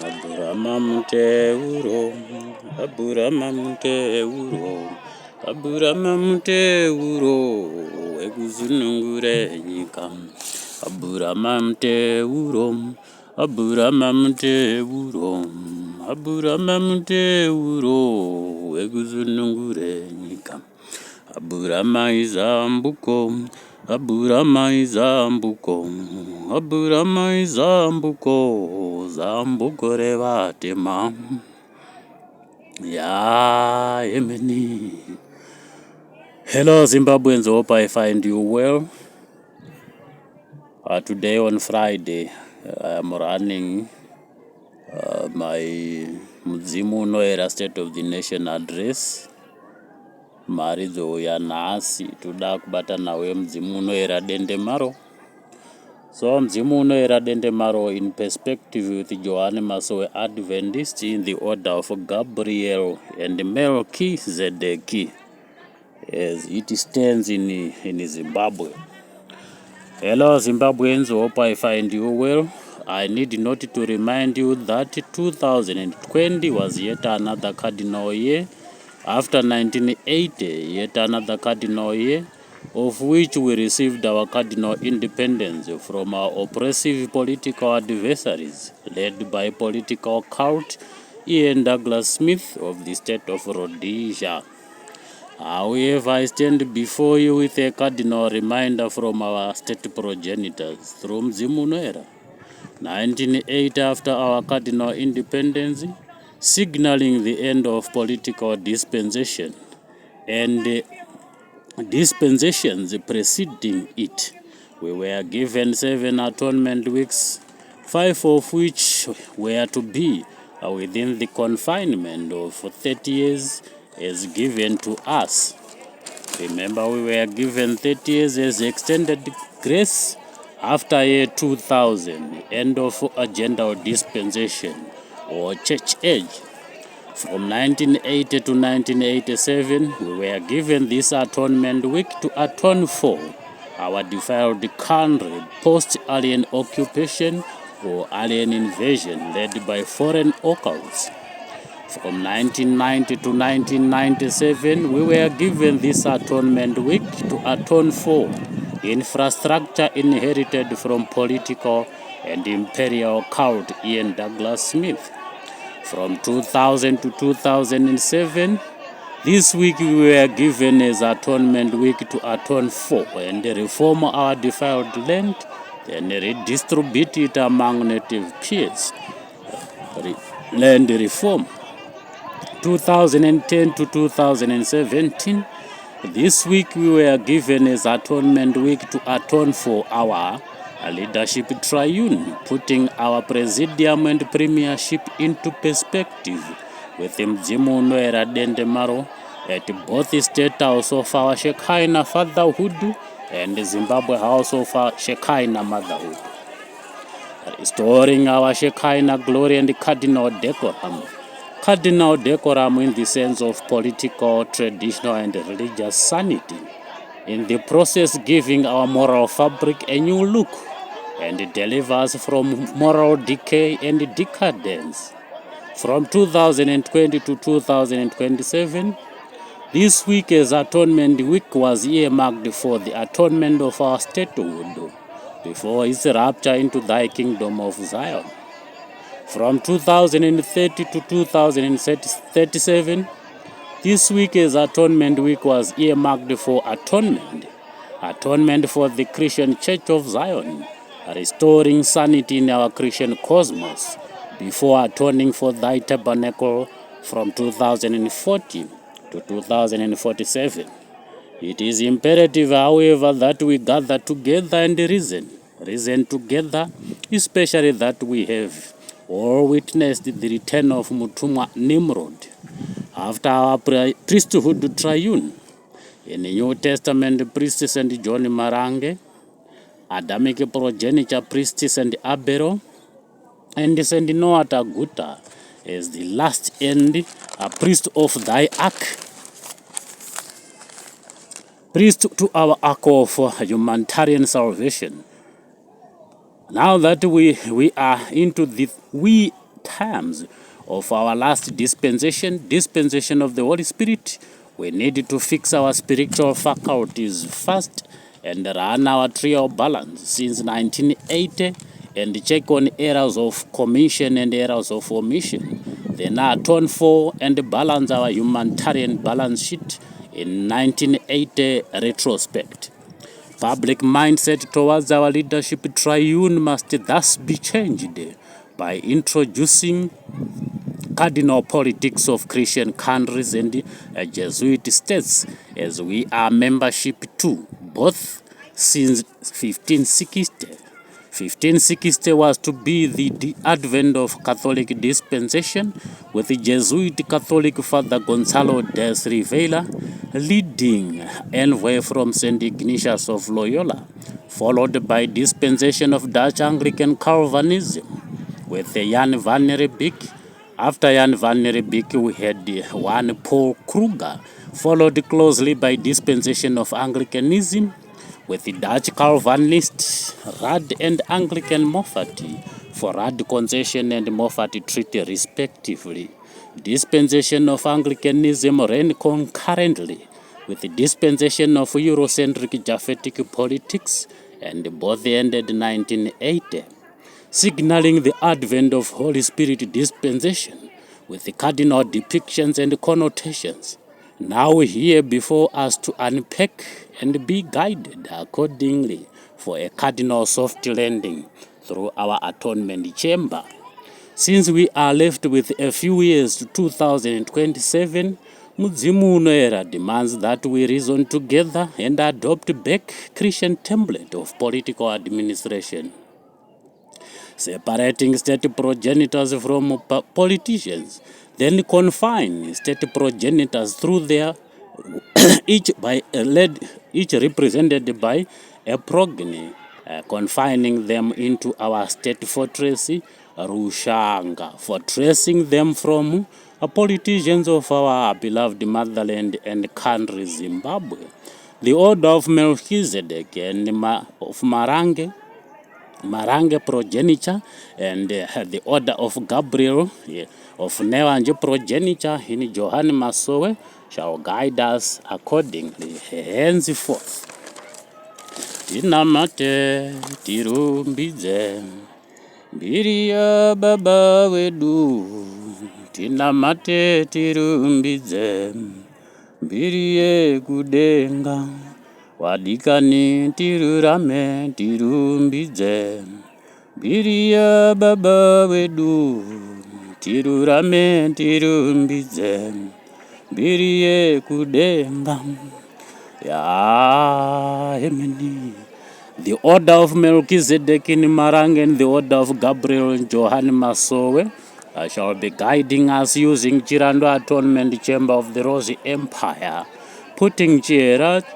Aburamamteuro, Aburamamteuro, Aburamamteuro, Eguzunungure nyika. Aburamamteuro, Aburamamteuro, Aburamamteuro, Eguzunungure nyika. Aburamaizambuko, Aburamaizambuko, Aburamaizambuko, Zambuko revatema. Ya Yemeni. Hello Zimbabweans, hope I find you well. Today on Friday, I am running my Mudzimu Unoyera State of the Nation Address. Mharidzo yanhasi toda kubata nawe Mudzimu Unoyera dende maro. So Mudzimu Unoyera dende maro in perspective with Johanne Masowe Adventist in the order of Gabriel and Melchizedek as it stands in Zimbabwe. Hello Zimbabweans, hope I find you well. I need not to remind you that 2020 was yet another cardinal year. After 1980, yet another cardinal year, of which we received our cardinal independence from our oppressive political adversaries, led by political cult Ian Douglas Smith of the state of Rhodesia. However, I stand before you with a cardinal reminder from our state progenitors through Mudzimu Unoyera. 1980, after our cardinal independence, signaling the end of political dispensation and dispensations preceding it, we were given 7 atonement weeks, 5 of which were to be within the confinement of 30 years as given to us. Remember, we were given 30 years as extended grace after year 2000, end of agenda dispensation or church age. From 1980 to 1987, we were given this atonement week to atone for our defiled country post-alien occupation or alien invasion led by foreign occults. From 1990 to 1997, we were given this atonement week to atone for infrastructure inherited from political and imperial cult Ian Douglas Smith. From 2000 to 2007, this week we were given as atonement week to atone for and reform our defiled land and redistribute it among native peers. Land reform. 2010 to 2017, this week we were given as atonement week to atone for our leadership triune, putting our presidium and premiership into perspective with Mudzimu Unoyera dende maro at both the state house of our Shekinah fatherhood and the Zimbabwe house of our Shekinah motherhood, restoring our Shekinah glory and cardinal decorum. Cardinal decorum in the sense of political, traditional, and religious sanity. In the process, giving our moral fabric a new look and deliver us from moral decay and decadence. From 2020 to 2027, this week as Atonement Week was earmarked for the atonement of our statehood before its rapture into thy kingdom of Zion. From 2030 to 2037, this week as Atonement Week was earmarked for atonement for the Christian Church of Zion, restoring sanity in our Christian cosmos before atoning for thy tabernacle from 2040 to 2047. It is imperative, however, that we gather together and reason together, especially that we have all witnessed the return of Mutumwa Nimrod after our priesthood triune. In the New Testament, priest St. John Marange, Adamic progenitor priest St. Abero, and St. Noah Taguta as the last end, a priest of thy ark, priest to our ark of humanitarian salvation. Now that we are into the, we terms of our last dispensation of the Holy Spirit, we need to fix our spiritual faculties first and run our trial balance since 1980 and check on errors of commission and errors of omission. Then atone for and balance our humanitarian balance sheet in 1980 retrospect. Public mindset towards our leadership triune must thus be changed by introducing cardinal politics of Christian countries and Jesuit states, as we are membership to, both since 1560. 1560 was to be the advent of Catholic dispensation, with the Jesuit Catholic Father Gonzalo de Rivera leading envoy from St. Ignatius of Loyola, followed by dispensation of Dutch Anglican Calvinism, with Jan van Riebeeck. After Jan van Riebeeck, we had one Paul Kruger, followed closely by dispensation of Anglicanism, with the Dutch Calvinists, Rad and Anglican Moffat for Rad concession and Moffat treaty respectively. Dispensation of Anglicanism ran concurrently with the dispensation of Eurocentric Japhetic politics, and both ended 1980. Signaling the advent of Holy Spirit dispensation with the cardinal depictions and connotations, now here before us to unpack and be guided accordingly for a cardinal soft landing through our atonement chamber. Since we are left with a few years to 2027, Mudzimu Unoyera demands that we reason together and adopt back Christian template of political administration, separating state progenitors from politicians, then confine state progenitors through their each represented by a progeny, confining them into our state fortress Rushanga, fortressing them from politicians of our beloved motherland and country Zimbabwe. The order of Melchizedek and of Marange progeniture, and the order of Gabriel of Newanje progeniture in Johann Masowe shall guide us accordingly henceforth. Tinamate tirumbidze mbiri ya baba wedu, tinamate tirumbidze mbiri yekudenga, wadikani tirurame tirumbidze mbiri ya baba wedu, tirurame tirumbidze mbiri yekudenga. Amen. The order of Melchizedek in Marang and the order of Gabriel in Johann Masowe shall be guiding us using Chirando Atonement Chamber of the Rose Empire, putting Chirandu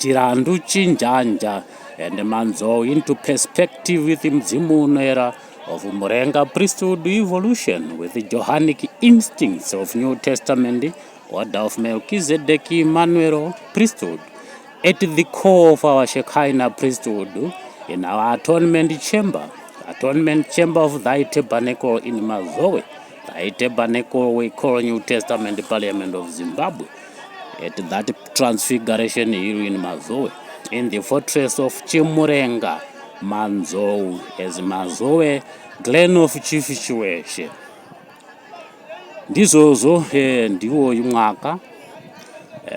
Chinjanja and Manzo into perspective with Mudzimu Unoyera of Murenga priesthood evolution with the Johanic instincts of New Testament order of Melchizedek Emmanuel priesthood at the core of our Shekinah priesthood in our atonement chamber of thy tabernacle in Masowe, thy tabernacle we call New Testament Parliament of Zimbabwe, at that transfiguration here in Masowe, in the fortress of Chimurenga, Manzo, as Masowe, Glen of Chifichweshe. Ndizozo ndiwo umwaka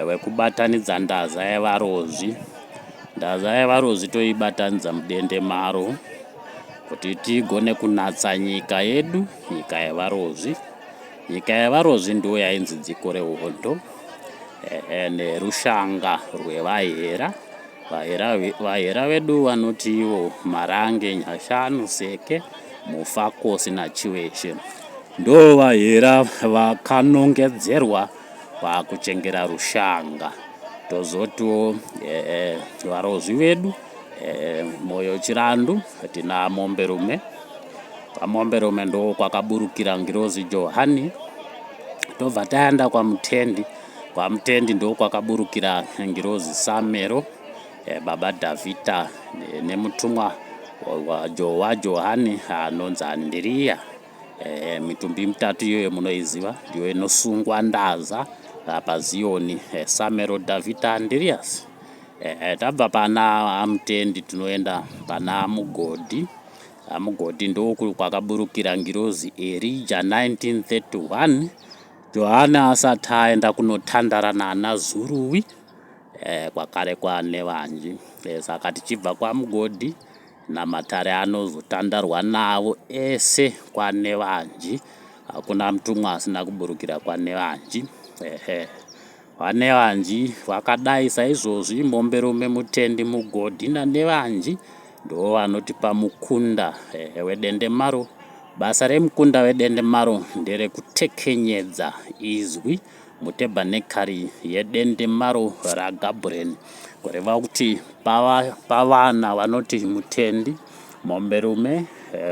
wekubatanidza ndaza yevarozi toibatanidza mudende maro kuti tigone kunatsa nyika yedu, nyika yevarozi ndiyo yainzi dziko rehondo nerushanga rwevahera. Vahera vedu vanoti ivo Marange, Nyashanu, Seke, Mufakosi naChiweshe ndo vahera vakanongedzerwa vakuchengera rushanga. Tozotiwo varozi vedu moyo Chirandu tina Momberume. Pamomberume ndo kwakaburukira ngirozi Johani. Tobva taenda kwaMutendi ndo kwakaburukira ngirozi Samero, baba Davhidha nemutumwa wa Johani anonzi Andiriya. Mitumbi mitatu iyoyo munoiziva ndiyo inosungwa ndaza paZioni, Samero, David Andreas. Tabva pana Amutendi tunoenda pana Mugodhi. Mugodhi ndoku kwakaburukira ngirozi Elijah 1931. Johana asati aenda kunotandara naana Zuruwi kwakare kwane vanji. Saka tichibva kwaMugodhi namatare anozotandarwa navo ese kwane vanji. Hakuna mutumwa asina kuburukira kwane vanji. Wane vanji vakadai saizvozvi Momberume, Mutendi, Mugodhi naNevanji ndo vanotipa mukunda wedendemaro. Basa remukunda wedendemaro nderekutekenyedza izwi mutebhanekari yedendemaro raGabriel, kureva kuti pavana vanoti Mutendi, Momberume,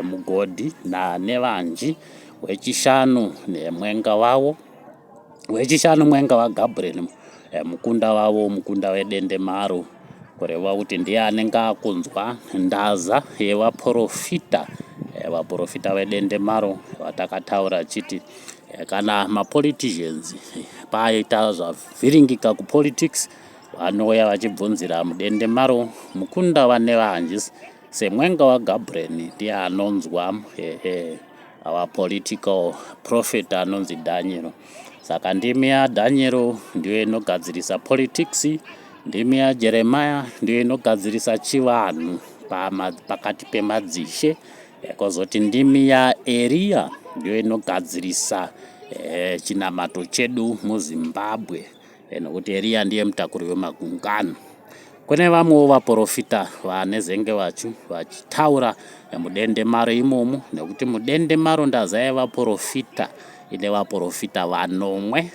Mugodhi naNevanji, wechishanu nemwenga wavo, wechishanu mwenga waGabriel, mukunda wavo mukunda wedendemaro, kureva kuti ndiye anenge akunzwa ndaza yevaprofita, vaprofita vedendemaro vatakataura chiti kana mapoliticians paita zvavhiringika kupolitics vanouya vachibvunzira mudendemaro mukunda waNevanji semwenga waGabriel ndiye anonzwa our political prophet anonzi Daniel. Saka ndimi yaDaniel ndiyo inogadzirisa politics, ndimi yaJeremiah ndiyo inogadzirisa chivanhu pakati pemadzishe, kozoti ndimi yaEria ndiyo inogadzirisa chinamato chedu muZimbabwe, nokuti Eria ndiye mutakuri wemagungano. Kune vamwewo vaprofita vanezenge vachitaura mudendemaro imomo, nekuti mudendemaro ndaza yevaprofita ine vaprofita vanomwe,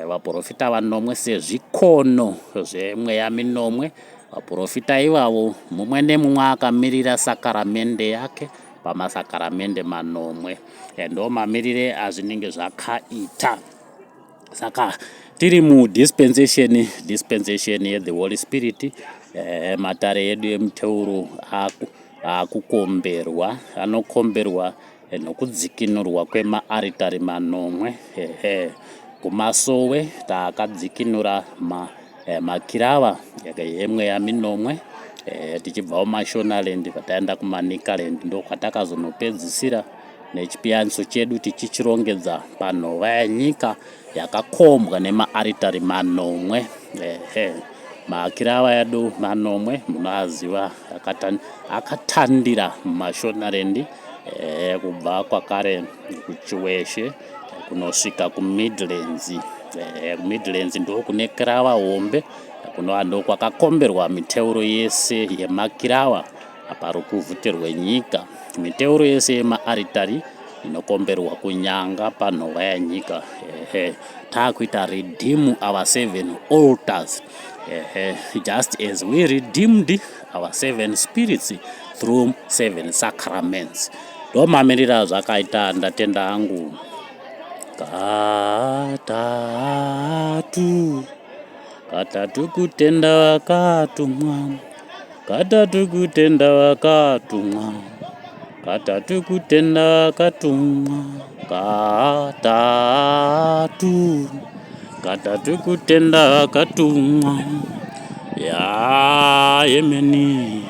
vaprofita vanomwe sezvikono zvemweya minomwe. Vaprofita ivavo mumwe nemumwe akamirira sakaramende yake pamasakaramende manomwe, ndo mamirire azvinenge zvakaita. Saka tiri dispensation yeThe Holy Spirit, matare edu emuteuro akukomberwa, anokomberwa nokudzikinurwa kwemaaritari manomwe. Kumasowe takadzikinura makirava yemweya minomwe, tichibvawo Mashonaland pataenda kuManikaland ndo kwatakazonopedzisira nechipiyaniso chedu tichichirongedza panhova yenyika yakakombwa nemaaritari manomwe. Makirava edu manomwe munoaziva akatandira muMashonaland, kubva kwakare kuChiweshe kunosvika kuMidlands. Midlands ndo kune kirava hombe, kunova ndo kwakakomberwa miteuro yese yemakirava parukuvhute rwenyika. Miteuro yese yemaaritari inokomberwa kunyanga panhova yenyika. Takuita redeem our 7 altars, just as we redeemed our 7 spirits through 7 sacraments. Ndo mamirira zvakaita ndatenda hangu katatu kutenda wakatumwa, katatu kutenda wakatumwa, katatu kutenda wakatumwa, katatu kutenda wakatumwa, ya yemeni.